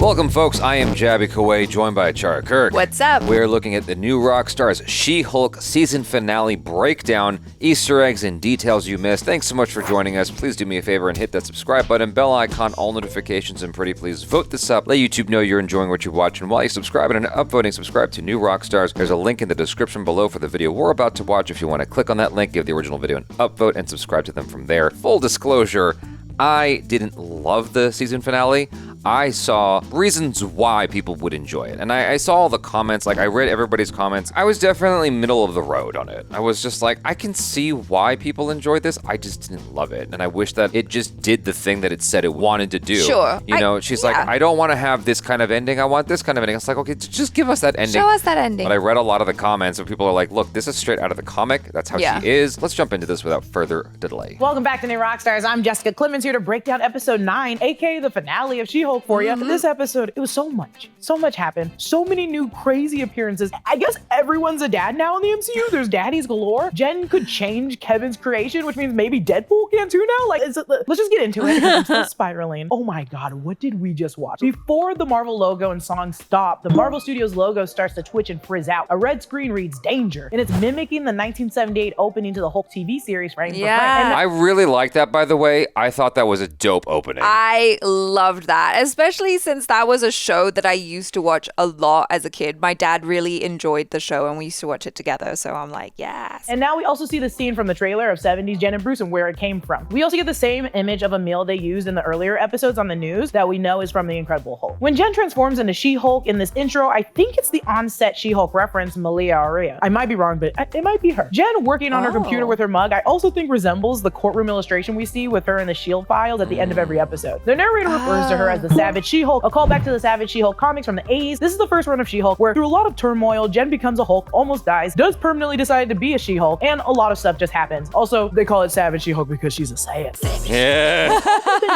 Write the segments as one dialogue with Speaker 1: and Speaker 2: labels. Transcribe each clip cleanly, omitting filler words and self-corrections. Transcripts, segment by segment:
Speaker 1: Welcome, folks. I am Jabby Kaway, joined by Chara Kirk.
Speaker 2: What's up?
Speaker 1: We're looking at the new Rockstar's She-Hulk season finale breakdown, Easter eggs and details you missed. Thanks so much for joining us. Please do me a favor and hit that subscribe button, bell icon, all notifications, and pretty please vote this up. Let YouTube know you're enjoying what you're watching. While you subscribe and upvoting, subscribe to New Rockstars. There's a link in the description below for the video we're about to watch. If you want to click on that link, give the original video an upvote and subscribe to them from there. Full disclosure, I didn't love the season finale. I saw reasons why people would enjoy it. And I saw all the comments, like I read everybody's comments. I was definitely middle of the road on it. I was just like, I can see why people enjoyed this. I just didn't love it. And I wish that it just did the thing that it said it wanted to do.
Speaker 2: Sure.
Speaker 1: You know, she's like, I don't want to have this kind of ending. I want this kind of ending. It's like, okay, just give us that ending.
Speaker 2: Show us that ending.
Speaker 1: But I read a lot of the comments and people are like, look, this is straight out of the comic. That's how she is. Let's jump into this without further delay.
Speaker 3: Welcome back to New Rockstars. I'm Jessica Clemons here to break down episode 9, aka the finale of She-Hulk for you. This episode, it was so much happened. So many new crazy appearances. I guess everyone's a dad now in the MCU. There's daddies galore. Jen could change Kevin's creation, which means maybe Deadpool can too now. Like, let's just get into it. I'm still spiraling. Oh my God, what did we just watch? Before the Marvel logo and song stop, the Marvel Studios logo starts to twitch and frizz out. A red screen reads danger, and it's mimicking the 1978 opening to the Hulk TV series frame for frame. And
Speaker 1: I really like that, by the way. I thought that was a dope opening.
Speaker 2: I loved that, especially since that was a show that I used to watch a lot as a kid. My dad really enjoyed the show and we used to watch it together, so I'm like, yes.
Speaker 3: And now we also see the scene from the trailer of 70s Jen and Bruce and where it came from. We also get the same image of Emil they used in the earlier episodes on the news that we know is from the Incredible Hulk. When Jen transforms into She-Hulk in this intro, I think it's the on-set She-Hulk reference, Malia Aria. I might be wrong, but it might be her. Jen working on her computer with her mug, I also think resembles the courtroom illustration we see with her in the S.H.I.E.L.D. files at the end of every episode. The narrator refers to her as the Savage She-Hulk, a callback to the Savage She-Hulk comics from the 80s. This is the first run of She-Hulk where through a lot of turmoil, Jen becomes a Hulk, almost dies, does permanently decide to be a She-Hulk, and a lot of stuff just happens. Also, they call it Savage She-Hulk because she's a Savage.
Speaker 1: Yeah.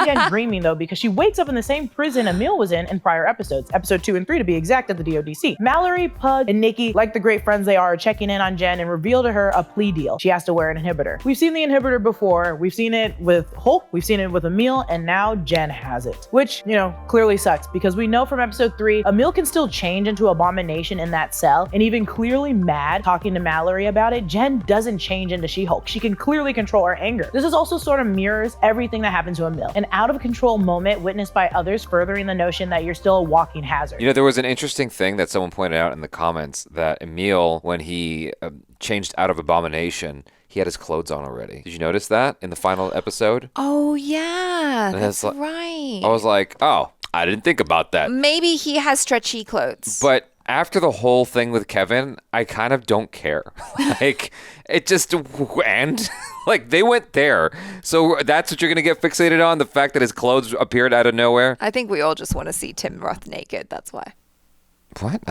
Speaker 3: Jen dreaming though, because she wakes up in the same prison Emil was in prior episodes, episode 2 and 3 to be exact, at the DODC. Mallory, Pug, and Nikki, like the great friends they are checking in on Jen and reveal to her a plea deal. She has to wear an inhibitor. We've seen the inhibitor before. We've seen it with Hulk, we've seen it with Emil, and now Jen has it. Which, you know, clearly sucks because we know from episode 3, Emil can still change into Abomination in that cell, and even clearly mad talking to Mallory about it, Jen doesn't change into She-Hulk. She can clearly control her anger. This is also sort of mirrors everything that happened to Emil. An out of control moment witnessed by others, furthering the notion that you're still a walking hazard.
Speaker 1: You know, there was an interesting thing that someone pointed out in the comments that Emil, when he changed out of Abomination, he had his clothes on already. Did you notice that in the final episode?
Speaker 2: Oh yeah, that's
Speaker 1: like,
Speaker 2: right.
Speaker 1: I was like, oh, I didn't think about that.
Speaker 2: Maybe he has stretchy clothes.
Speaker 1: But after the whole thing with Kevin, I kind of don't care. Like, it just, and like they went there. So that's what you're going to get fixated on? The fact that his clothes appeared out of nowhere?
Speaker 2: I think we all just want to see Tim Roth naked. That's why.
Speaker 1: What?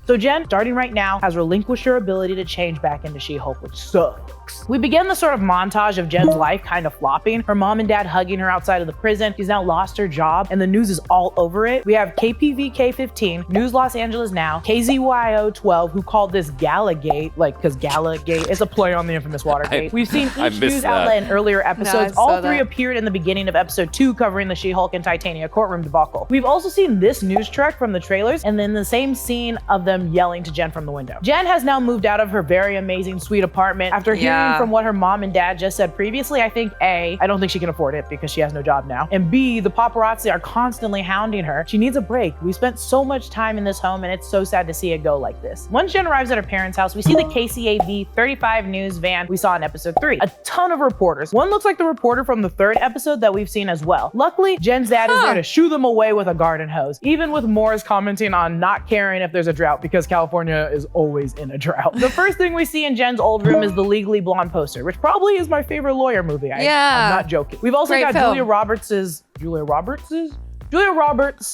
Speaker 3: So Jen, starting right now, has relinquished her ability to change back into She-Hulk, which sucks. We begin the sort of montage of Jen's life kind of flopping. Her mom and dad hugging her outside of the prison. She's now lost her job, and the news is all over it. We have KPVK15, News Los Angeles Now, KZYO12, who called this Galagate, like, because Galagate is a play on the infamous Watergate. We've seen each news outlet in earlier episodes. All three appeared in the beginning of episode 2, covering the She-Hulk and Titania courtroom debacle. We've also seen this news truck from the trailers, and then the same scene of them yelling to Jen from the window. Jen has now moved out of her very amazing sweet apartment. After hearing from what her mom and dad just said previously, I think A, I don't think she can afford it because she has no job now, and B, the paparazzi are constantly hounding her. She needs a break. We spent so much time in this home and it's so sad to see it go like this. Once Jen arrives at her parents' house, we see the KCAV 35 news van we saw in episode 3. A ton of reporters. One looks like the reporter from the 3rd episode that we've seen as well. Luckily, Jen's dad is there to shoo them away with a garden hose, even with Morris commenting on not caring if there's a drought because California is always in a drought. The first thing we see in Jen's old room is the Legally Blonde poster, which probably is my favorite lawyer movie. I'm not joking. We've also got Julia Roberts'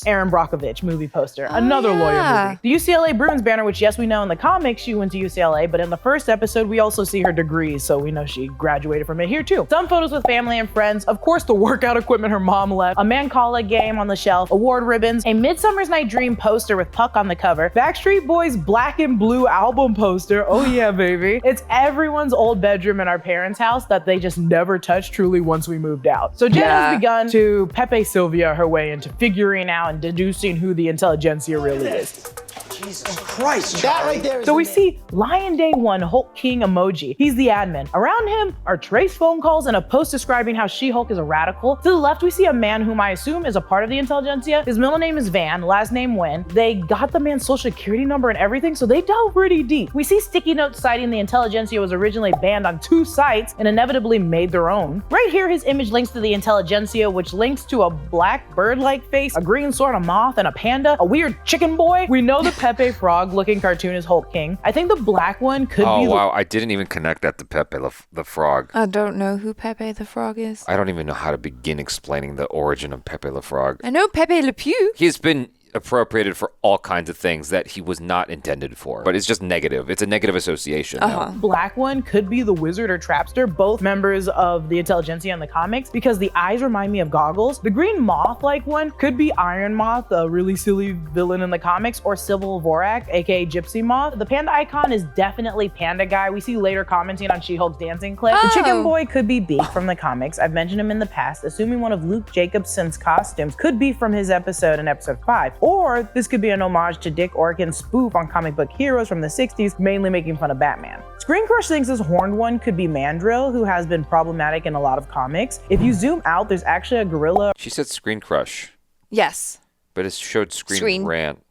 Speaker 3: Aaron Brockovich movie poster, another lawyer movie. The UCLA Bruins banner, which yes, we know in the comics she went to UCLA, but in the first episode, we also see her degrees, so we know she graduated from it here too. Some photos with family and friends, of course the workout equipment her mom left, a Mancala game on the shelf, award ribbons, a Midsummer's Night Dream poster with Puck on the cover, Backstreet Boys Black and Blue album poster, oh yeah baby. It's everyone's old bedroom in our parents' house that they just never touched truly once we moved out. So Jen has begun to Pepe Sylvia her way into into figuring out and deducing who the Intelligentsia really is.
Speaker 4: Jesus Christ, that right there is
Speaker 3: So we see Lion Day 1 Hulk King emoji. He's the admin. Around him are Trace phone calls and a post describing how She-Hulk is a radical. To the left, we see a man whom I assume is a part of the Intelligentsia. His middle name is Van, last name Wen. They got the man's social security number and everything, so they delve pretty deep. We see sticky notes citing the Intelligentsia was originally banned on 2 sites and inevitably made their own. Right here, his image links to the Intelligentsia, which links to a black bird-like face, a green sort of moth, and a panda, a weird chicken boy. We know the Pepe Frog-looking cartoon is Hulk King. I think the black one could be...
Speaker 1: Oh, wow. I didn't even connect that to Pepe the Frog.
Speaker 2: I don't know who Pepe the Frog is.
Speaker 1: I don't even know how to begin explaining the origin of Pepe the Frog.
Speaker 2: I know Pepe Le Pew.
Speaker 1: He's been appropriated for all kinds of things that he was not intended for, but it's just negative. It's a negative association. Now.
Speaker 3: Black one could be the Wizard or Trapster, both members of the Intelligentsia in the comics, because the eyes remind me of goggles. The green moth-like one could be Iron Moth, a really silly villain in the comics, or Sybil Vorak, aka Gypsy Moth. The panda icon is definitely Panda Guy. We see later commenting on She-Hulk's dancing clip. The chicken boy could be Beak from the comics. I've mentioned him in the past, assuming one of Luke Jacobson's costumes could be from his episode in episode 5. Or this could be an homage to Dick Orkin's spoof on comic book heroes from the 60s, mainly making fun of Batman. Screen Crush thinks this horned one could be Mandrill, who has been problematic in a lot of comics. If you zoom out, there's actually a gorilla.
Speaker 1: She said Screen Crush,
Speaker 2: Yes.
Speaker 1: but it showed Screen Rant.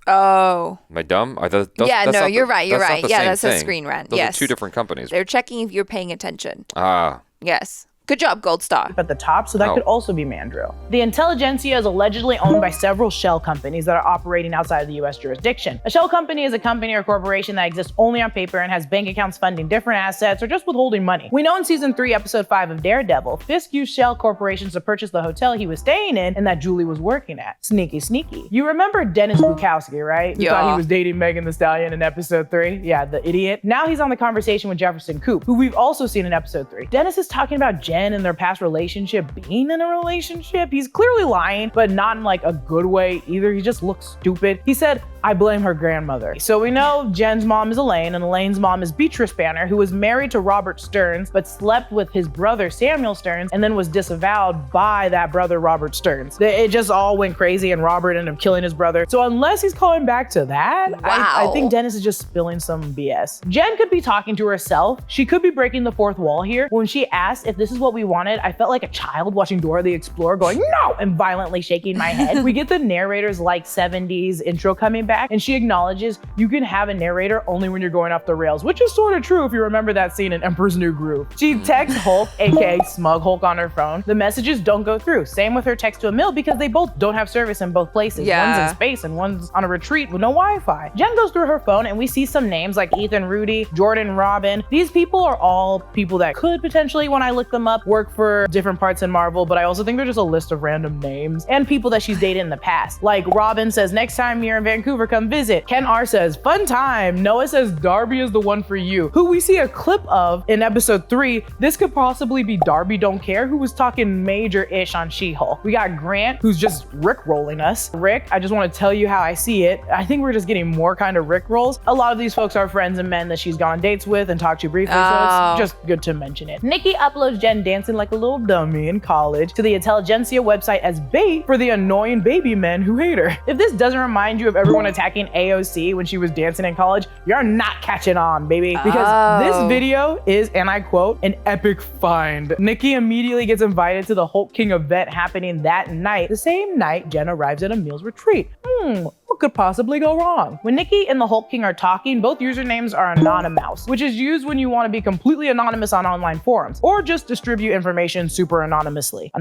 Speaker 2: Oh.
Speaker 1: Am I dumb?
Speaker 2: Yeah, no, you're right. You're right. Yeah, that's a Screen Rant.
Speaker 1: Those
Speaker 2: Yes.
Speaker 1: are 2 different companies.
Speaker 2: They're checking if you're paying attention.
Speaker 1: Ah.
Speaker 2: Yes. Good job, Gold Star.
Speaker 3: At the top, so that could also be Mandrill. The Intelligentsia is allegedly owned by several shell companies that are operating outside of the US jurisdiction. A shell company is a company or corporation that exists only on paper and has bank accounts funding different assets or just withholding money. We know in season 3, episode 5 of Daredevil, Fisk used shell corporations to purchase the hotel he was staying in and that Julie was working at. Sneaky, sneaky. You remember Dennis Bukowski, right? You thought he was dating Megan Thee Stallion in episode 3? Yeah, the idiot. Now he's on the conversation with Jefferson Coop, who we've also seen in episode 3. Dennis is talking about Jen and their past relationship being in a relationship. He's clearly lying, but not in like a good way either. He just looks stupid. He said, I blame her grandmother. So we know Jen's mom is Elaine and Elaine's mom is Beatrice Banner, who was married to Robert Stearns, but slept with his brother Samuel Stearns and then was disavowed by that brother Robert Stearns. It just all went crazy and Robert ended up killing his brother. So unless he's calling back to that, I think Dennis is just spilling some BS. Jen could be talking to herself. She could be breaking the 4th wall here. When she asked if this is what we wanted, I felt like a child watching Dora the Explorer going, no, and violently shaking my head. We get the narrator's like 70s intro coming back, and she acknowledges you can have a narrator only when you're going off the rails, which is sort of true if you remember that scene in Emperor's New Groove. She texts Hulk, aka Smug Hulk, on her phone. The messages don't go through. Same with her text to Emil because they both don't have service in both places. One's in space and one's on a retreat with no Wi-Fi. Jen goes through her phone and we see some names like Ethan Rudy, Jordan Robin. These people are all people that could potentially, when I look them up, work for different parts in Marvel, but I also think they're just a list of random names and people that she's dated in the past. Like Robin says, next time you're in Vancouver, come visit. Ken R says, fun time. Noah says, Darby is the one for you, who we see a clip of in episode 3. This could possibly be Darby Don't Care, who was talking major-ish on She-Hulk. We got Grant, who's just Rick-rolling us. Rick, I just want to tell you how I see it. I think we're just getting more kind of Rick-rolls. A lot of these folks are friends and men that she's gone on dates with and talked to briefly, so it's just good to mention it. Nikki uploads Jen dancing like a little dummy in college to the Intelligentsia website as bait for the annoying baby men who hate her. If this doesn't remind you of everyone attacking AOC when she was dancing in college, you're not catching on, baby. Because this video is, and I quote, an epic find. Nikki immediately gets invited to the Hulk King event happening that night, the same night Jen arrives at Emil's retreat. What could possibly go wrong? When Nikki and the Hulk King are talking, both usernames are anonymous, which is used when you want to be completely anonymous on online forums, or just distribute information super anonymously.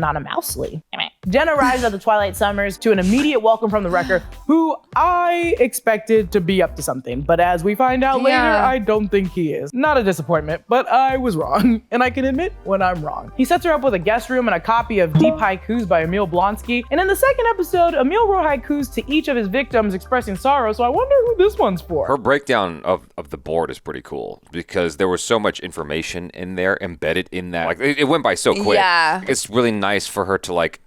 Speaker 3: Jen arrives at the Twilight Summers to an immediate welcome from the Wrecker, who I expected to be up to something, but as we find out later, I don't think he is. Not a disappointment, but I was wrong, and I can admit when I'm wrong. He sets her up with a guest room and a copy of Deep Haikus by Emil Blonsky, and in the second episode, Emil wrote haikus to each of his victims expressing sorrow, so I wonder who this one's for.
Speaker 1: Her breakdown of the board is pretty cool because there was so much information in there embedded in that. Like it went by so quick.
Speaker 2: Yeah.
Speaker 1: It's really nice for her to like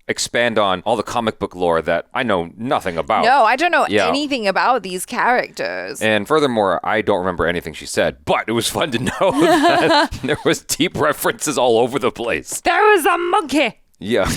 Speaker 1: expand on all the comic book lore that I know nothing about.
Speaker 2: No, I don't know anything about these characters.
Speaker 1: And furthermore, I don't remember anything she said, but it was fun to know that there was deep references all over the place.
Speaker 2: There was a monkey.
Speaker 1: Yeah.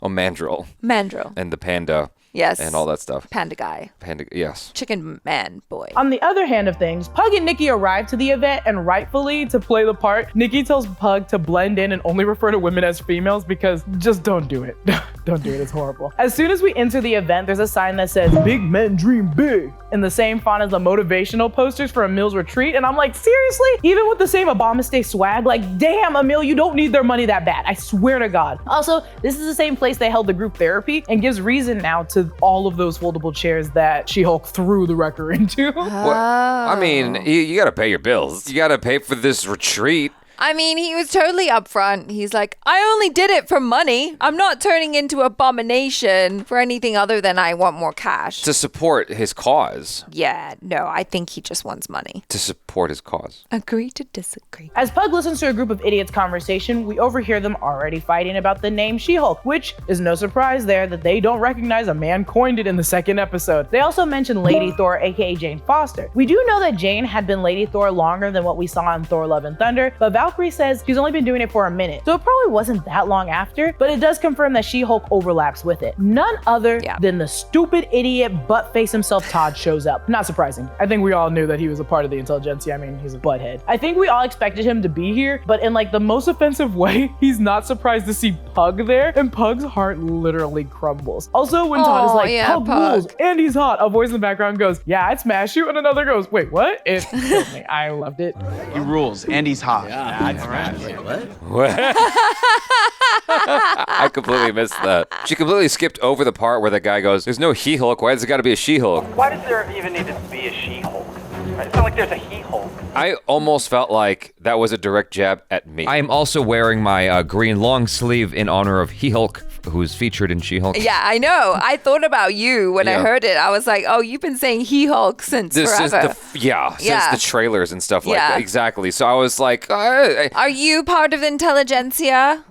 Speaker 1: Oh, Mandrill.
Speaker 2: Mandrill.
Speaker 1: And the panda.
Speaker 2: Yes.
Speaker 1: And all that stuff.
Speaker 2: Panda guy.
Speaker 1: Panda, yes.
Speaker 2: Chicken man boy.
Speaker 3: On the other hand of things, Pug and Nikki arrive to the event, and rightfully, to play the part, Nikki tells Pug to blend in and only refer to women as females because just don't do it. Don't do it, it's horrible. As soon as we enter the event, there's a sign that says, "Big men dream big," in the same font as the motivational posters for Emil's retreat, and I'm like, seriously? Even with the same Obama Stay swag? Like, damn, Emil, you don't need their money that bad. I swear to God. Also, this is the same place they held the group therapy and gives reason now to all of those foldable chairs that She-Hulk threw the wrecker into.
Speaker 1: Well, I mean, you gotta pay your bills. You gotta pay for this retreat.
Speaker 2: I mean, he was totally upfront. He's like, I only did it for money. I'm not turning into Abomination for anything other than I want more cash.
Speaker 1: To support his cause.
Speaker 2: Yeah, no, I think he just wants money.
Speaker 1: To support his cause.
Speaker 2: Agree to disagree.
Speaker 3: As Pug listens to a group of idiots' conversation, we overhear them already fighting about the name She-Hulk, which is no surprise there that they don't recognize a man coined it in the second episode. They also mention Lady Thor, aka Jane Foster. We do know that Jane had been Lady Thor longer than what we saw in Thor: Love and Thunder, but Valkyrie says she's only been doing it for a minute, so it probably wasn't that long after, but it does confirm that She-Hulk overlaps with it. None other than the stupid idiot butt-face himself Todd shows up. Not surprising. I think we all knew that he was a part of the Intelligentsia. I mean, he's a butthead. I think we all expected him to be here, but in like the most offensive way, he's not surprised to see Pug there, and Pug's heart literally crumbles. Also, when Todd is like, Pug rules, and he's hot, a voice in the background goes, yeah, I'd smash you, and another goes, wait, what? It killed me. I loved it.
Speaker 5: He rules, and he's hot. Yeah, I'd smash.
Speaker 1: What? I completely missed that. She completely skipped over the part where the guy goes, there's no He-Hulk, why does it gotta be a She-Hulk?
Speaker 6: Why does there even need to be a She-Hulk? It's not like there's a He-Hulk.
Speaker 1: I almost felt like that was a direct jab at me. I am also wearing my green long sleeve in honor of He-Hulk, who's featured in She-Hulk.
Speaker 2: Yeah, I know. I thought about you when I heard it. I was like, oh, you've been saying He-Hulk since forever.
Speaker 1: Since the trailers and stuff like that. Exactly. So I was like,
Speaker 2: are you part of Intelligentsia?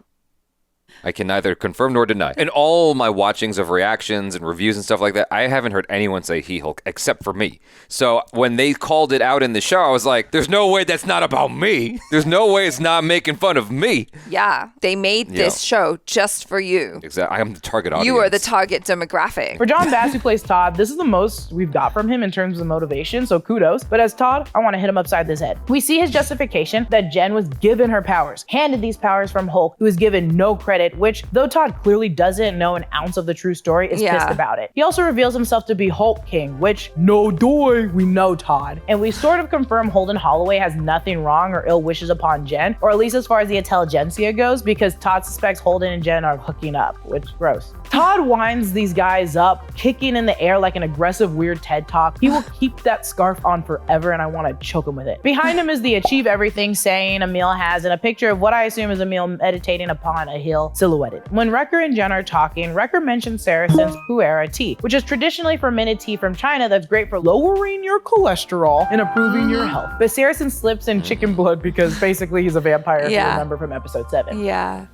Speaker 1: I can neither confirm nor deny. In all my watchings of reactions and reviews and stuff like that, I haven't heard anyone say He-Hulk except for me. So when they called it out in the show, I was like, there's no way that's not about me. There's no way it's not making fun of me.
Speaker 2: Yeah, they made this show just for you.
Speaker 1: Exactly. I am the target audience.
Speaker 2: You are the target demographic.
Speaker 3: For John Bass, who plays Todd, this is the most we've got from him in terms of motivation, so kudos. But as Todd, I want to hit him upside this head. We see his justification that Jen was given her powers, handed these powers from Hulk, who was given no credit, which, though Todd clearly doesn't know an ounce of the true story, is pissed about it. He also reveals himself to be Hulk King, which, no doy, we know Todd. And we sort of confirm Holden Holloway has nothing wrong or ill wishes upon Jen, or at least as far as the Intelligentsia goes, because Todd suspects Holden and Jen are hooking up, which, gross. Todd winds these guys up, kicking in the air like an aggressive, weird TED Talk. He will keep that scarf on forever, and I want to choke him with it. Behind him is the Achieve Everything saying Emil has, and a picture of what I assume is Emil meditating upon a hill silhouetted. When Wrecker and Jen are talking, Wrecker mentions Saracen's Pu'era tea, which is traditionally fermented tea from China that's great for lowering your cholesterol and improving your health. But Saracen slips in chicken blood because basically he's a vampire, if you remember from episode 7.
Speaker 2: Yeah.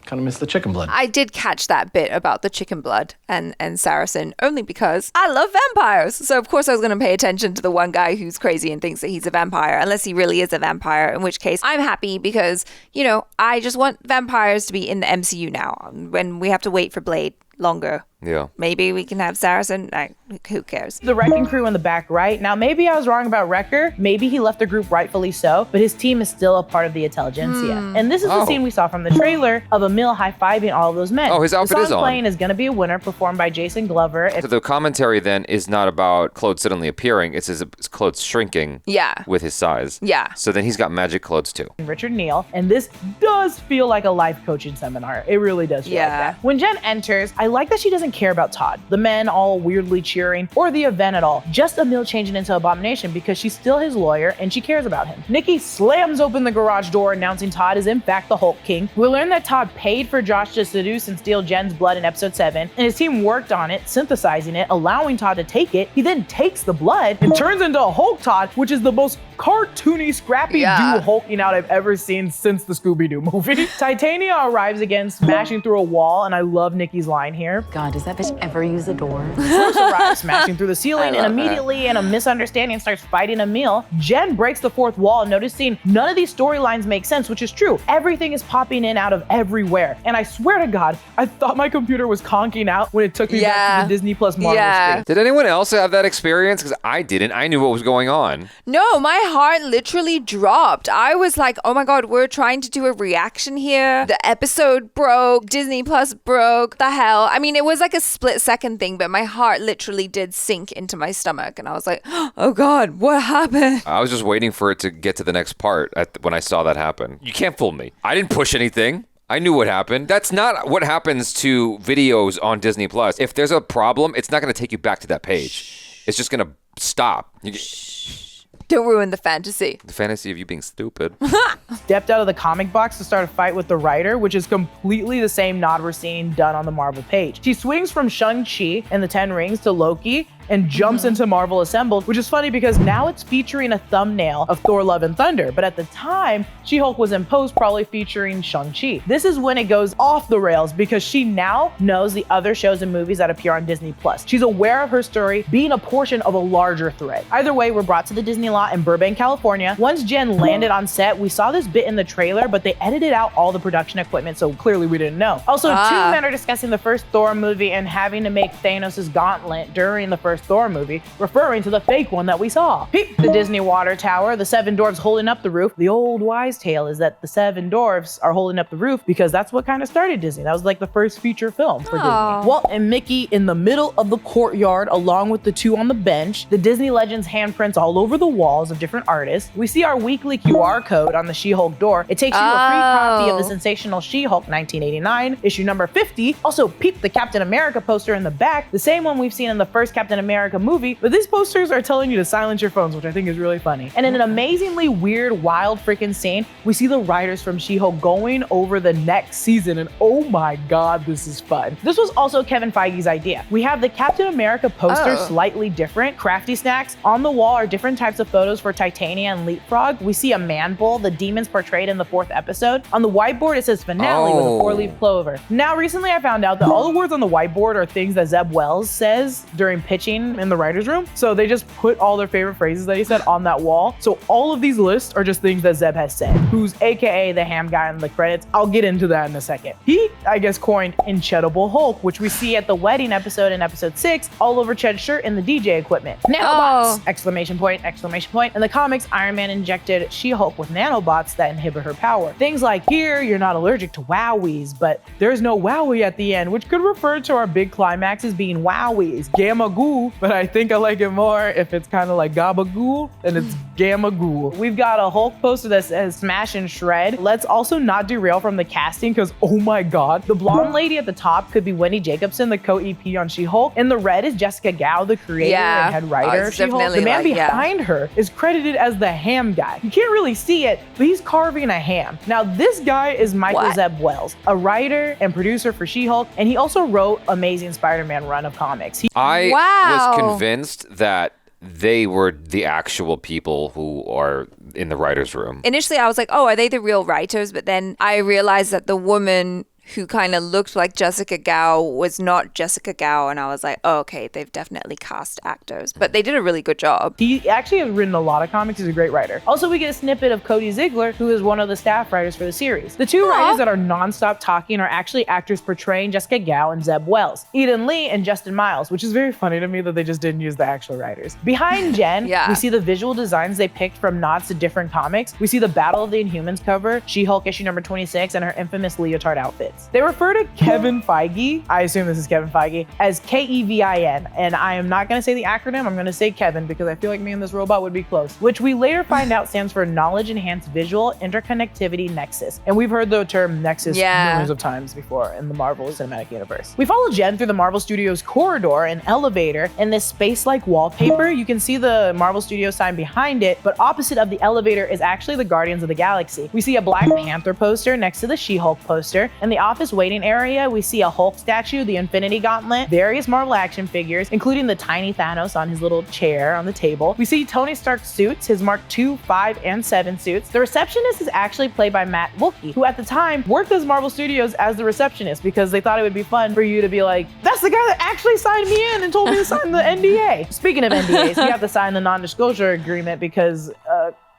Speaker 5: Kind of miss the chicken blood.
Speaker 2: I did catch that bit about the chicken blood and Saracen only because I love vampires. So of course I was going to pay attention to the one guy who's crazy and thinks that he's a vampire, unless he really is a vampire, in which case I'm happy because, you know, I just want vampires to be in the MCU now when we have to wait for Blade longer.
Speaker 1: Yeah.
Speaker 2: Maybe we can have Saracen. Who cares?
Speaker 3: The Wrecking crew in the back right. Now, maybe I was wrong about Wrecker. Maybe he left the group rightfully so, but his team is still a part of the Intelligentsia. And this is the scene we saw from the trailer of Emil high-fiving all of those men.
Speaker 1: Oh, his outfit is on.
Speaker 3: The song playing is going to be a winner, performed by Jason Glover.
Speaker 1: So the commentary then is not about clothes suddenly appearing. It's his clothes shrinking with his size.
Speaker 2: Yeah.
Speaker 1: So then he's got magic clothes too.
Speaker 3: Richard Neal, and this does feel like a life coaching seminar. It really does feel like that. When Jen enters, I like that she doesn't care about Todd, the men all weirdly cheering, or the event at all. Just Emil changing into Abomination because she's still his lawyer and she cares about him. Nikki slams open the garage door, announcing Todd is in fact the Hulk King. We learn that Todd paid for Josh to seduce and steal Jen's blood in episode 7, and his team worked on it, synthesizing it, allowing Todd to take it. He then takes the blood and turns into a Hulk Todd, which is the most cartoony, scrappy dude hulking out I've ever seen since the Scooby-Doo movie. Titania arrives again, smashing through a wall, and I love Nikki's line here.
Speaker 7: God, does that bitch ever use a door?
Speaker 3: Bruce arrives, smashing through the ceiling, and immediately, in a misunderstanding, starts fighting Emil. Jen breaks the fourth wall, noticing none of these storylines make sense, which is true. Everything is popping in out of everywhere. And I swear to God, I thought my computer was conking out when it took me back to the Disney Plus Marvel screen.
Speaker 1: Did anyone else have that experience? Because I didn't. I knew what was going on.
Speaker 2: No, my heart literally dropped. I was like, oh my God, we're trying to do a reaction here. The episode broke. Disney Plus broke. The hell? I mean, it was like a split-second thing, but my heart literally did sink into my stomach. And I was like, oh God, what happened?
Speaker 1: I was just waiting for it to get to the next part when I saw that happen. You can't fool me. I didn't push anything. I knew what happened. That's not what happens to videos on Disney Plus. If there's a problem, it's not going to take you back to that page. It's just going to stop.
Speaker 2: Don't ruin the fantasy.
Speaker 1: The fantasy of you being stupid.
Speaker 3: Stepped out of the comic box to start a fight with the writer, which is completely the same nod we're seeing done on the Marvel page. She swings from Shang-Chi and the Ten Rings to Loki and jumps into Marvel Assembled, which is funny because now it's featuring a thumbnail of Thor Love and Thunder, but at the time, She-Hulk was in post probably featuring Shang-Chi. This is when it goes off the rails because she now knows the other shows and movies that appear on Disney Plus. She's aware of her story being a portion of a larger thread. Either way, we're brought to the Disney lot in Burbank, California. Once Jen landed on set, we saw this bit in the trailer, but they edited out all the production equipment, so clearly we didn't know. Also, two men are discussing the first Thor movie and having to make Thanos' gauntlet during the first Thor movie, referring to the fake one that we saw. Peep the Disney water tower, the seven dwarves holding up the roof. The old wise tale is that the seven dwarves are holding up the roof because that's what kind of started Disney. That was like the first feature film for Disney. Walt and Mickey in the middle of the courtyard along with the two on the bench. The Disney Legends handprints all over the walls of different artists. We see our weekly QR code on the She-Hulk door. It takes you to a free copy of the sensational She-Hulk 1989, issue number 50. Also, peep the Captain America poster in the back, the same one we've seen in the first Captain America movie, but these posters are telling you to silence your phones, which I think is really funny. And in an amazingly weird, wild freaking scene, we see the writers from She-Hulk going over the next season, and oh my God, this is fun. This was also Kevin Feige's idea. We have the Captain America poster slightly different. Crafty snacks. On the wall are different types of photos for Titania and Leapfrog. We see a man bull, the demons portrayed in the 4th episode. On the whiteboard, it says finale with a 4-leaf clover. Now, recently I found out that all the words on the whiteboard are things that Zeb Wells says during pitching in the writer's room. So they just put all their favorite phrases that he said on that wall. So all of these lists are just things that Zeb has said, who's AKA the ham guy in the credits. I'll get into that in a second. He, I guess, coined Incredible Hulk, which we see at the wedding episode in episode 6, all over Ched's shirt in the DJ equipment. Nanobots! Exclamation point, exclamation point. In the comics, Iron Man injected She-Hulk with nanobots that inhibit her power. Things like, here, you're not allergic to wowies, but there's no wowie at the end, which could refer to our big climax as being wowies. Gamma goo, but I think I like it more if it's kind of like gabagool, and it's gamma ghoul. We've got a Hulk poster that says smash and shred. Let's also not derail from the casting because oh my God, the blonde lady at the top could be Wendy Jacobson, the co-EP on She-Hulk, and the red is Jessica Gao, the creator and head writer of She-Hulk. The man behind her is credited as the ham guy. You can't really see it, but he's carving a ham. Now this guy is Michael Zeb Wells, a writer and producer for She-Hulk, and he also wrote Amazing Spider-Man run of comics.
Speaker 1: I was convinced that they were the actual people who are in the writer's room.
Speaker 2: Initially, I was like, oh, are they the real writers? But then I realized that the woman who kind of looked like Jessica Gao was not Jessica Gao, and I was like, oh, okay, they've definitely cast actors, but they did a really good job.
Speaker 3: He actually has written a lot of comics. He's a great writer. Also, we get a snippet of Cody Ziegler, who is one of the staff writers for the series. The two writers that are nonstop talking are actually actors portraying Jessica Gao and Zeb Wells, Eden Lee and Justin Miles, which is very funny to me that they just didn't use the actual writers. Behind Jen, we see the visual designs they picked from nods to different comics. We see the Battle of the Inhumans cover, She-Hulk issue number 26, and her infamous leotard outfits. They refer to Kevin Feige, I assume this is Kevin Feige, as K.E.V.I.N. And I am not going to say the acronym, I'm going to say Kevin because I feel like me and this robot would be close, which we later find out stands for Knowledge Enhanced Visual Interconnectivity Nexus. And we've heard the term Nexus millions of times before in the Marvel Cinematic Universe. We follow Jen through the Marvel Studios corridor and elevator in this space-like wallpaper. You can see the Marvel Studios sign behind it, but opposite of the elevator is actually the Guardians of the Galaxy. We see a Black Panther poster next to the She-Hulk poster, and the office waiting area, we see a Hulk statue, the Infinity Gauntlet, various Marvel action figures, including the tiny Thanos on his little chair on the table. We see Tony Stark's suits, his Mark II, 5, and 7 suits. The receptionist is actually played by Matt Wilkie, who at the time worked as Marvel Studios as the receptionist because they thought it would be fun for you to be like, that's the guy that actually signed me in and told me to sign the NDA. Speaking of NDAs, you have to sign the non-disclosure agreement because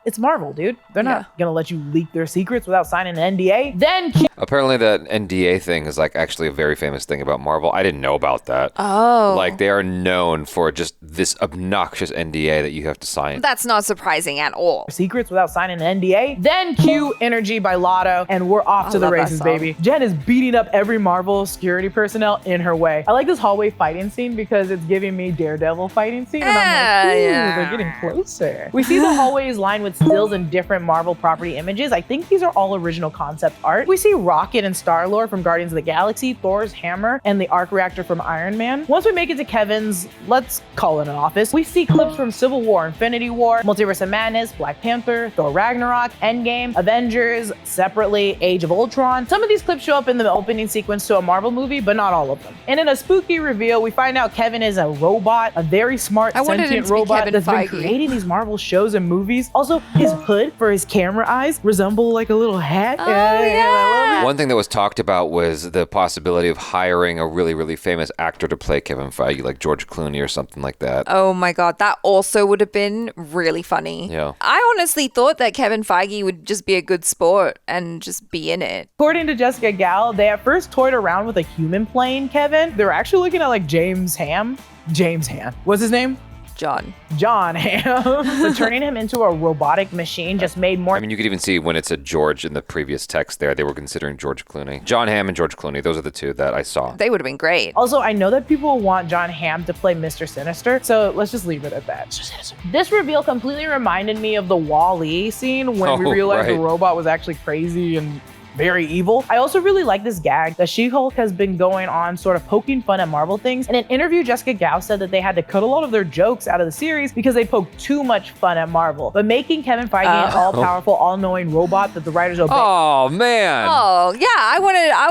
Speaker 3: it's Marvel, dude. They're not gonna let you leak their secrets without signing an NDA. Then
Speaker 1: apparently that NDA thing is like actually a very famous thing about Marvel. I didn't know about that.
Speaker 2: Oh.
Speaker 1: Like they are known for just this obnoxious NDA that you have to sign.
Speaker 2: That's not surprising at all.
Speaker 3: secrets without signing an NDA. Then cue Energy by Lotto, and we're off to the
Speaker 2: love that
Speaker 3: races,
Speaker 2: song.
Speaker 3: baby. Jen is beating up every Marvel security personnel in her way. I like this hallway fighting scene because it's giving me Daredevil fighting scene, and I'm like, ooh, they're getting closer. We see the hallways lined with stills and different Marvel property images. I think these are all original concept art. We see Rocket and Star-Lord from Guardians of the Galaxy, Thor's hammer, and the arc reactor from Iron Man. Once we make it to Kevin's, let's call it an office, we see clips from Civil War, Infinity War, Multiverse of Madness, Black Panther, Thor Ragnarok, Endgame, Avengers, separately, Age of Ultron. Some of these clips show up in the opening sequence to a Marvel movie, but not all of them. And in a spooky reveal, we find out Kevin is a robot, a very smart, sentient robot that's been creating these Marvel shows and movies. Also, his hood for his camera eyes resemble like a little hat.
Speaker 2: Oh, yeah.
Speaker 1: One thing that was talked about was the possibility of hiring a really, really famous actor to play Kevin Feige, like George Clooney or something like that.
Speaker 2: Oh my God, that also would have been really funny.
Speaker 1: Yeah.
Speaker 2: I honestly thought that Kevin Feige would just be a good sport and just be in it.
Speaker 3: According to Jessica Gal, they at first toyed around with a human playing Kevin. They were actually looking at like James Ham. What's his name? John Hamm. But turning him into a robotic machine just made more.
Speaker 1: I mean, you could even see when it said George in the previous text there, they were considering George Clooney. John Hamm and George Clooney, those are the two that I saw.
Speaker 2: They would have been great.
Speaker 3: Also, I know that people want John Hamm to play Mr. Sinister, so let's just leave it at that. This reveal completely reminded me of the Wall-E scene when we realized the robot was actually crazy and very evil. I also really like this gag that She-Hulk has been going on sort of poking fun at Marvel things. In an interview, Jessica Gal said that they had to cut a lot of their jokes out of the series because they poked too much fun at Marvel. But making Kevin Feige an all-powerful, all-knowing robot that the writers obey.
Speaker 1: Oh, man.
Speaker 2: Oh, yeah. I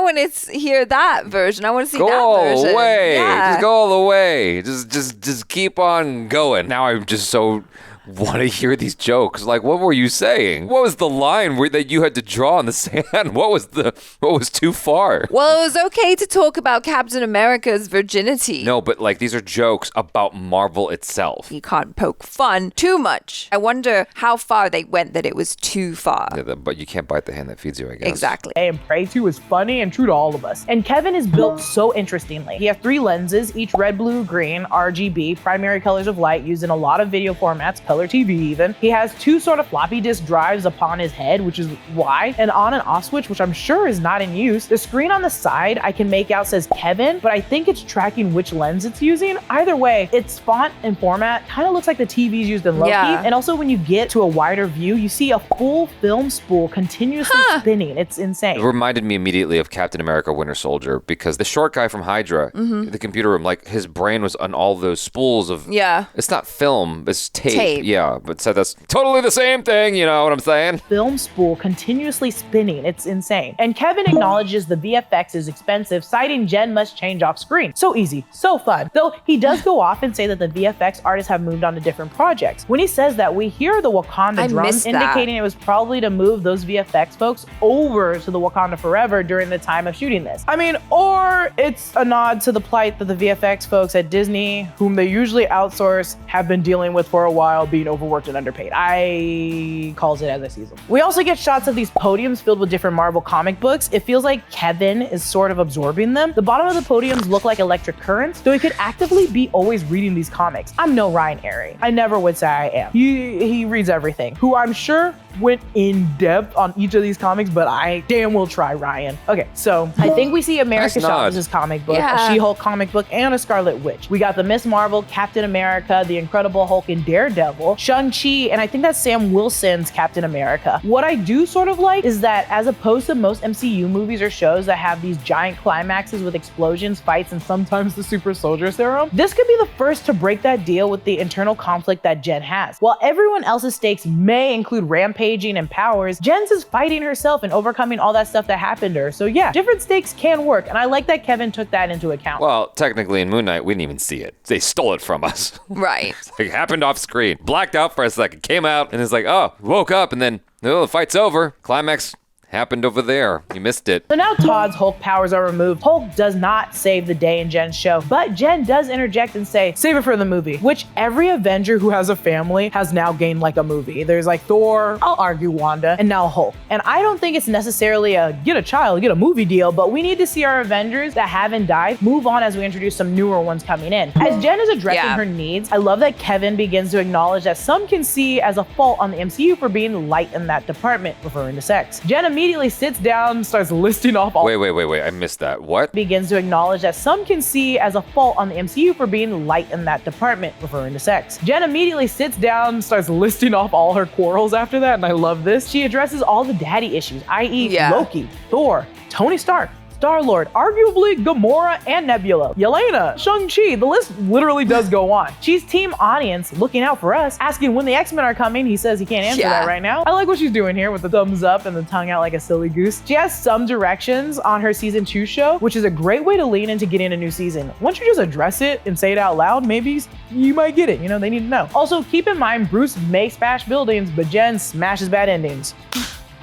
Speaker 2: wanted to hear that version. I want to see
Speaker 1: Go
Speaker 2: that
Speaker 1: all
Speaker 2: version.
Speaker 1: the way.
Speaker 2: Yeah.
Speaker 1: Just go all the way. Just keep on going. Now I'm just so want to hear these jokes. Like, what were you saying? What was the line that you had to draw in the sand? What was too far?
Speaker 2: Well, it was okay to talk about Captain America's virginity.
Speaker 1: No, but like these are jokes about Marvel itself.
Speaker 2: You can't poke fun too much. I wonder how far they went that it was too far.
Speaker 1: Yeah, but you can't bite the hand that feeds you, I guess.
Speaker 2: Exactly.
Speaker 3: And Prey 2 is funny and true to all of us. And Kevin is built so interestingly. He has 3 lenses, each red, blue, green, RGB, primary colors of light used in a lot of video formats, color TV even. He has 2 sort of floppy disk drives upon his head, which is why, an on and off switch, which I'm sure is not in use. The screen on the side I can make out says Kevin, but I think it's tracking which lens it's using. Either way, its font and format kind of looks like the TVs used in Loki.
Speaker 2: Yeah.
Speaker 3: And also when you get to a wider view, you see a full film spool continuously spinning. It's insane.
Speaker 1: It reminded me immediately of Captain America Winter Soldier because the short guy from Hydra, in the computer room, like his brain was on all those spools of, it's not film, it's tape. Yeah, but so that's totally the same thing, you know what I'm saying?
Speaker 3: Film spool continuously spinning. It's insane. And Kevin acknowledges the VFX is expensive, citing Jen must change off screen. So easy, so fun. Though he does go off and say that the VFX artists have moved on to different projects. When he says that, we hear the Wakanda drums indicating it was probably to move those VFX folks over to the Wakanda Forever during the time of shooting this. I mean, or it's a nod to the plight that the VFX folks at Disney, whom they usually outsource, have been dealing with for a while, being overworked and underpaid. I calls it as I sees them. We also get shots of these podiums filled with different Marvel comic books. It feels like Kevin is sort of absorbing them. The bottom of the podiums look like electric currents, so he could actively be always reading these comics. I'm no Ryan Airy. I never would say I am. He reads everything, who I'm sure went in depth on each of these comics, but I damn will try Ryan. Okay, so I think we see America Chavez's comic book, a She-Hulk comic book, and a Scarlet Witch. We got the Miss Marvel, Captain America, the Incredible Hulk, and Daredevil, Shang-Chi, and I think that's Sam Wilson's Captain America. What I do sort of like is that as opposed to most MCU movies or shows that have these giant climaxes with explosions, fights, and sometimes the super soldier serum, this could be the first to break that deal with the internal conflict that Jen has. While everyone else's stakes may include rampage paging and powers, Jen's is fighting herself and overcoming all that stuff that happened to her. So yeah, different stakes can work, and I like that K.E.V.I.N took that into account.
Speaker 1: Well, technically in Moon Knight, we didn't even see it. They stole it from us.
Speaker 2: Right.
Speaker 1: It happened off screen. Blacked out for a second, came out, and it's like, oh, woke up, and then, oh, the fight's over. Climax happened over there. You missed it.
Speaker 3: So now Todd's Hulk powers are removed. Hulk does not save the day in Jen's show, but Jen does interject and say, save it for the movie, which every Avenger who has a family has now gained like a movie. There's like Thor, I'll argue Wanda, and now Hulk. And I don't think it's necessarily a get a movie deal, but we need to see our Avengers that haven't died move on as we introduce some newer ones coming in. As Jen is addressing her needs, I love that K.E.V.I.N begins to acknowledge that some can see as a fault on the MCU for being light in that department, referring to sex. Jen immediately sits down, starts listing off all—
Speaker 1: Wait, I missed that. What?
Speaker 3: Begins to acknowledge that some can see as a fault on the MCU for being light in that department, referring to sex. Jen immediately sits down, starts listing off all her quarrels after that, and I love this. She addresses all the daddy issues, i.e. Loki, Thor, Tony Stark, Star-Lord, arguably Gamora and Nebula, Yelena, Shang-Chi, the list literally does go on. She's team audience looking out for us, asking when the X-Men are coming. He says he can't answer that right now. I like what she's doing here with the thumbs up and the tongue out like a silly goose. She has some directions on her season 2 show, which is a great way to lean into getting a new season. Once you just address it and say it out loud, maybe you might get it. You know, they need to know. Also, keep in mind, Bruce may smash buildings, but Jen smashes bad endings.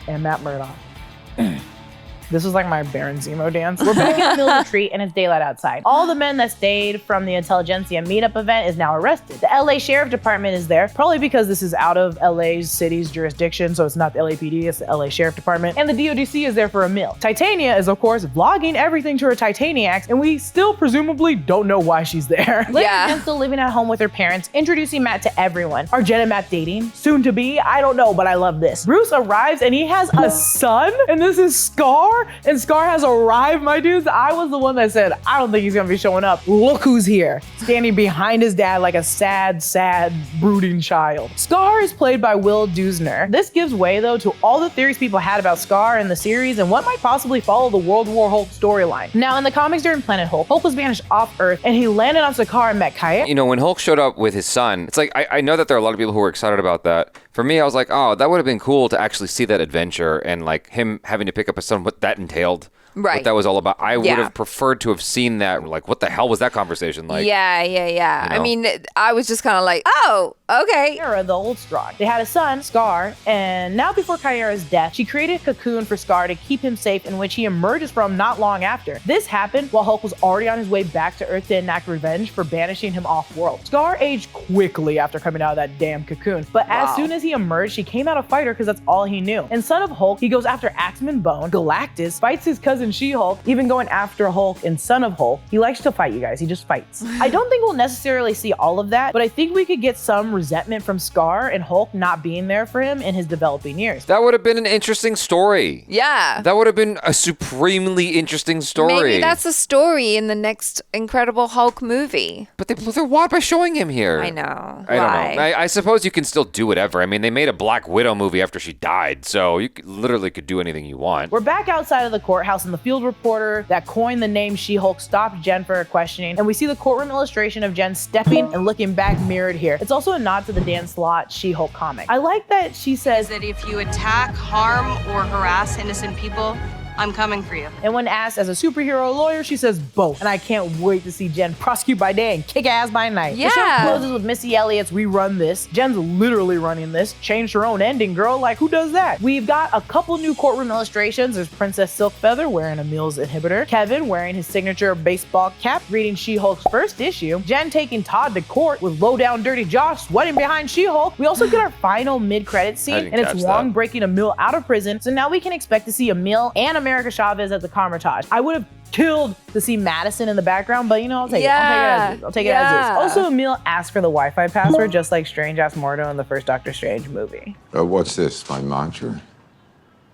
Speaker 3: And Matt Murdock. This was like my Baron Zemo dance. We're back in the middle of the retreat and it's daylight outside. All the men that stayed from the Intelligentsia meetup event is now arrested. The LA Sheriff Department is there, probably because this is out of LA's city's jurisdiction, so it's not the LAPD, it's the LA Sheriff Department. And the DODC is there for Emil. Titania is, of course, vlogging everything to her Titaniacs, and we still presumably don't know why she's there. Jen's still living at home with her parents, introducing Matt to everyone. Are Jen and Matt dating? Soon to be? I don't know, but I love this. Bruce arrives and he has a son, and this is Skaar. And Skaar has arrived, my dudes. I was the one that said, I don't think he's gonna be showing up. Look who's here, standing behind his dad like a sad, brooding child. Skaar is played by Will Dusner. This gives way, though, to all the theories people had about Skaar in the series and what might possibly follow the World War Hulk storyline. Now, in the comics during Planet Hulk, Hulk was banished off Earth and he landed on Skaar and met K.E.V.I.N.
Speaker 1: You know, when Hulk showed up with his son, it's like, I know that there are a lot of people who were excited about that. For me, I was like, oh, that would have been cool to actually see that adventure and like him having to pick up a son, what that entailed. Right. What that was all about. I would have preferred to have seen that. Like, what the hell was that conversation like?
Speaker 2: Yeah.
Speaker 1: You know?
Speaker 2: I mean, I was just kind of like, oh, okay.
Speaker 3: Kyra, the old Strong. They had a son, Skaar, and now before Kyra's death, she created a cocoon for Skaar to keep him safe, in which he emerges from not long after. This happened while Hulk was already on his way back to Earth to enact revenge for banishing him off-world. Skaar aged quickly after coming out of that damn cocoon, but as soon as he emerged, he came out a fighter because that's all he knew. And Son of Hulk, he goes after Axeman Bone, Galactus, fights his cousin She-Hulk, even going after Hulk and Son of Hulk. He likes to fight, you guys. He just fights. I don't think we'll necessarily see all of that, but I think we could get some resentment from Skaar and Hulk not being there for him in his developing years.
Speaker 1: That would have been an interesting story.
Speaker 2: Yeah.
Speaker 1: That would have been a supremely interesting story.
Speaker 2: Maybe that's a story in the next Incredible Hulk movie.
Speaker 1: But they blew their wad by showing him here.
Speaker 2: I know.
Speaker 1: I don't know. I suppose you can still do whatever. I mean, they made a Black Widow movie after she died, so you literally could do anything you want.
Speaker 3: We're back outside of the courthouse, and the field reporter that coined the name She-Hulk stopped Jen for her questioning, and we see the courtroom illustration of Jen stepping and looking back mirrored here. It's also a nod to the Dan Slott She-Hulk comic. I like that she says
Speaker 8: that if you attack, harm, or harass innocent people, I'm coming for you.
Speaker 3: And when asked as a superhero lawyer, she says both. And I can't wait to see Jen prosecute by day and kick ass by night.
Speaker 2: Yeah.
Speaker 3: The show closes with Missy Elliott's "We Run This." Jen's literally running this. Changed her own ending, girl. Like, who does that? We've got a couple new courtroom illustrations. There's Princess Silkfeather wearing Emil's inhibitor, K.E.V.I.N wearing his signature baseball cap, reading She-Hulk's first issue, Jen taking Todd to court with low-down dirty Josh sweating behind She-Hulk. We also get our final mid-credit scene, and it's Wong breaking Emil out of prison. So now we can expect to see Emil and America Chavez at the Carmitage. I would have killed to see Madison in the background, but you know, I'll take it. I'll take it as is. Also, Emil asked for the Wi-Fi password, just like Strange asked Mordo in the first Doctor Strange movie.
Speaker 9: What's this, my mantra?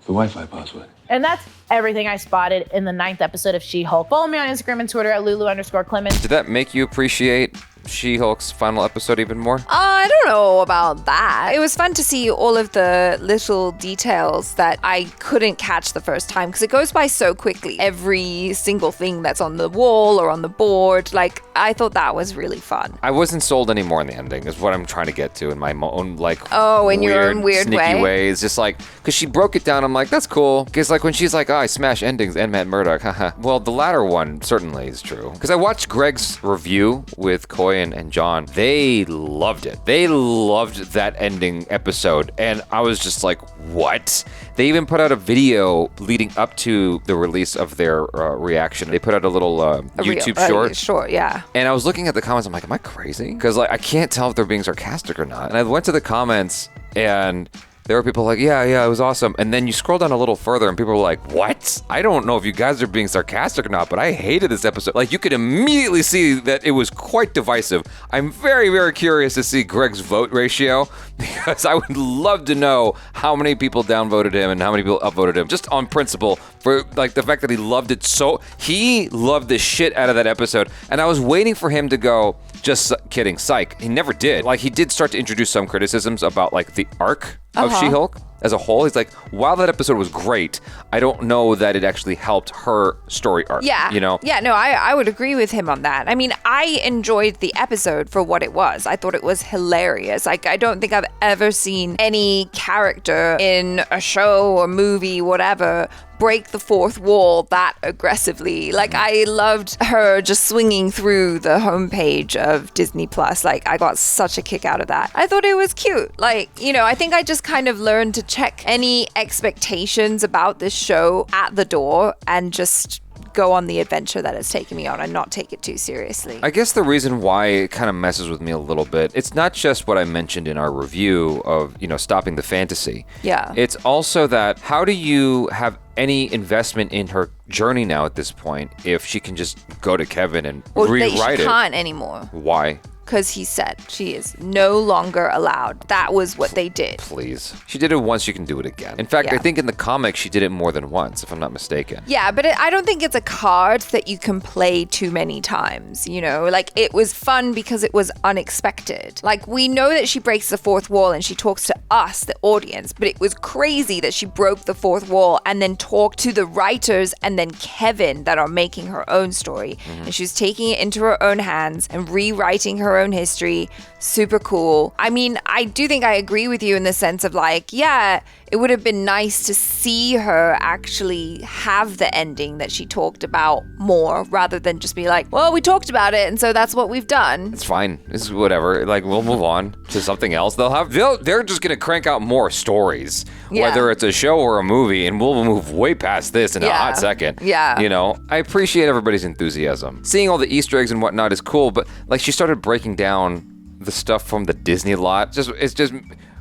Speaker 9: The Wi-Fi password.
Speaker 3: And that's everything I spotted in the 9th episode of She-Hulk. Follow me on Instagram and Twitter at Lulu_Clemons.
Speaker 1: Did that make you appreciate She-Hulk's final episode even more?
Speaker 2: I don't know about that. It was fun to see all of the little details that I couldn't catch the first time because it goes by so quickly. Every single thing that's on the wall or on the board, like, I thought that was really fun.
Speaker 1: I wasn't sold anymore in the ending, is what I'm trying to get to in my own, like,
Speaker 2: in your own weird
Speaker 1: sneaky
Speaker 2: way.
Speaker 1: It's just like, because she broke it down, I'm like, that's cool. Because, like, when she's like, I smash endings and Matt Murdock, haha. Well, the latter one certainly is true. Because I watched Greg's review with Coy and John. They loved it. They loved that ending episode. And I was just like, what? They even put out a video leading up to the release of their reaction. They put out a little YouTube short.
Speaker 2: Short, yeah.
Speaker 1: And I was looking at the comments. I'm like, am I crazy? Because, like, I can't tell if they're being sarcastic or not. And I went to the comments and there were people like, yeah, it was awesome. And then you scroll down a little further and people were like, what? I don't know if you guys are being sarcastic or not, but I hated this episode. Like, you could immediately see that it was quite divisive. I'm very, very curious to see Greg's vote ratio because I would love to know how many people downvoted him and how many people upvoted him, just on principle, for, like, the fact that he loved it so... He loved the shit out of that episode. And I was waiting for him to go, just kidding, psych. He never did. Like, he did start to introduce some criticisms about, like, the arc of She-Hulk as a whole. He's like, while that episode was great, I don't know that it actually helped her story arc.
Speaker 2: Yeah.
Speaker 1: You know?
Speaker 2: Yeah, no, I would agree with him on that. I mean, I enjoyed the episode for what it was. I thought it was hilarious. Like, I don't think I've ever seen any character in a show or movie, whatever, break the fourth wall that aggressively. Like, I loved her just swinging through the homepage of Disney Plus. Like, I got such a kick out of that. I thought it was cute. Like, you know, I think I just kind of learned to check any expectations about this show at the door and just go on the adventure that it's taken me on and not take it too seriously.
Speaker 1: I guess the reason why it kind of messes with me a little bit, it's not just what I mentioned in our review of, you know, stopping the fantasy.
Speaker 2: Yeah.
Speaker 1: It's also that, how do you have any investment in her journey now at this point if she can just go to Kevin and rewrite
Speaker 2: she
Speaker 1: it?
Speaker 2: can't anymore.
Speaker 1: Why?
Speaker 2: Because he said she is no longer allowed. That was what they did.
Speaker 1: Please. She did it once, she can do it again. In fact,
Speaker 2: Yeah.
Speaker 1: I think in the comic she did it more than once, if I'm not mistaken.
Speaker 2: Yeah, but I don't think it's a card that you can play too many times, you know? Like, it was fun because it was unexpected. Like, we know that she breaks the fourth wall and she talks to us, the audience, but it was crazy that she broke the fourth wall and then talked to the writers and then Kevin that are making her own story. And she was taking it into her own hands and rewriting her own history. Super cool. I mean, I do think I agree with you in the sense of, like, yeah, it would have been nice to see her actually have the ending that she talked about more rather than just be like, well, we talked about it and so that's what we've done.
Speaker 1: It's fine. It's whatever. Like, we'll move on to something else. They're just gonna crank out more stories, whether it's a show or a movie, and we'll move way past this in a hot second.
Speaker 2: Yeah.
Speaker 1: You know, I appreciate everybody's enthusiasm. Seeing all the Easter eggs and whatnot is cool, but, like, she started breaking down the stuff from the Disney lot. It's just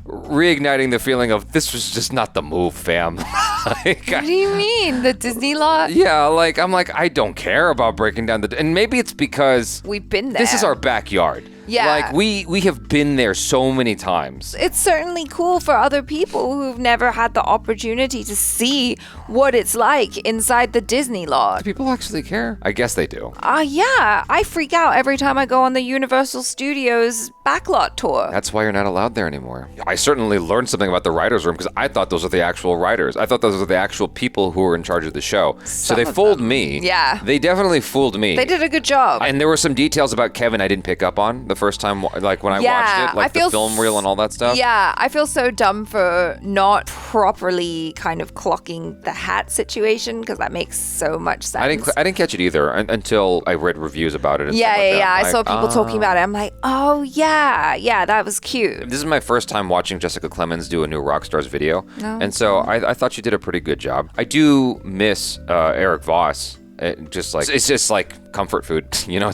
Speaker 1: reigniting the feeling of, this was just not the move, fam. Like,
Speaker 2: What do you mean? The Disney lot?
Speaker 1: yeah, like, I'm like, I don't care about breaking down and maybe it's because
Speaker 2: We've been there.
Speaker 1: this is our backyard.
Speaker 2: Yeah.
Speaker 1: Like, we have been there so many times.
Speaker 2: It's certainly cool for other people who've never had the opportunity to see what it's like inside the Disney lot.
Speaker 1: Do people actually care? I guess they do.
Speaker 2: Yeah. I freak out every time I go on the Universal Studios backlot tour.
Speaker 1: That's why you're not allowed there anymore. I certainly learned something about the writer's room because I thought those were the actual writers. I thought those were the actual people who were in charge of the show. So they fooled me.
Speaker 2: Yeah.
Speaker 1: They definitely fooled me.
Speaker 2: They did a good job.
Speaker 1: And there were some details about Kevin I didn't pick up on the first time, like when I watched it, like the film reel and all that stuff.
Speaker 2: Yeah, I feel so dumb for not properly kind of clocking the hat situation because that makes so much sense.
Speaker 1: I didn't catch it either until I read reviews about it. And stuff like that.
Speaker 2: I saw people talking about it. I'm like, oh yeah, that was cute.
Speaker 1: This is my first time watching Jessica Clemons do a new Rockstars video, and so I thought she did a pretty good job. I do miss Eric Voss. It's just like comfort food, you know.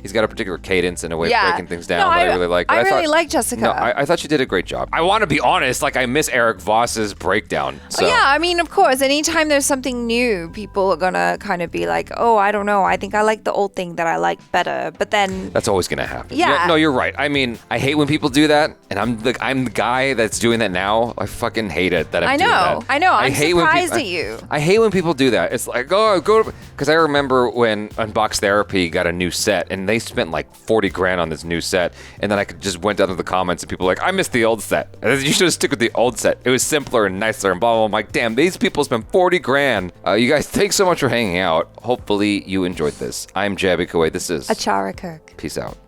Speaker 1: He's got a particular cadence and a way of breaking things down that I really like.
Speaker 2: I really like Jessica.
Speaker 1: No, I thought she did a great job. I want to be honest, like, I miss Eric Voss's breakdown. So.
Speaker 2: Yeah, I mean, of course, anytime there's something new, people are gonna kind of be like, oh, I don't know, I think I like the old thing that I like better. But then
Speaker 1: that's always gonna happen.
Speaker 2: Yeah.
Speaker 1: No, you're right. I mean, I hate when people do that, and I'm the guy that's doing that now. I fucking hate it that I'm doing that.
Speaker 2: I know. I'm surprised at you.
Speaker 1: I hate when people do that. It's like, oh, go, because I remember when Unboxing Fox Therapy got a new set, and they spent like 40 grand on this new set. And then I just went down to the comments, and people were like, I missed the old set. And you should stick with the old set. It was simpler and nicer and blah, blah, blah. I'm like, damn, these people spent 40 grand. You guys, thanks so much for hanging out. Hopefully you enjoyed this. I'm Jabby Kuwait. This is
Speaker 2: Achara Kirk.
Speaker 1: Peace out.